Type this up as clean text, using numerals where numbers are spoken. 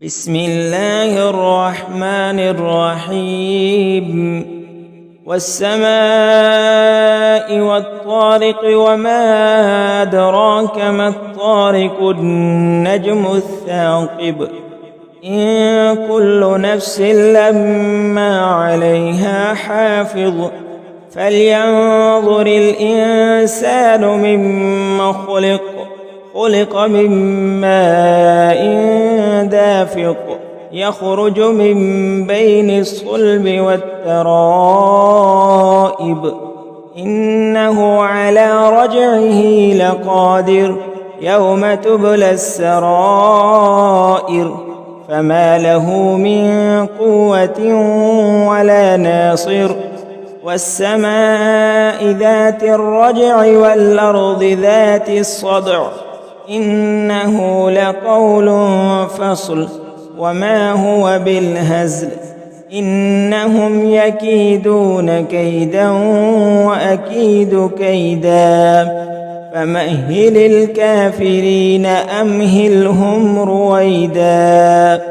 بسم الله الرحمن الرحيم والسماء والطارق وما أدراك ما الطارق النجم الثاقب إن كل نفس لما عليها حافظ فلينظر الإنسان مما خلق من ماء دافق يخرج من بين الصلب والترائب إنه على رجعه لقادر يوم تبلى السرائر فما له من قوة ولا ناصر والسماء ذات الرجع والأرض ذات الصدع إنه لقول فصل وما هو بالهزل إنهم يكيدون كيدا وأكيد كيدا فمهل الكافرين أمهلهم رويدا.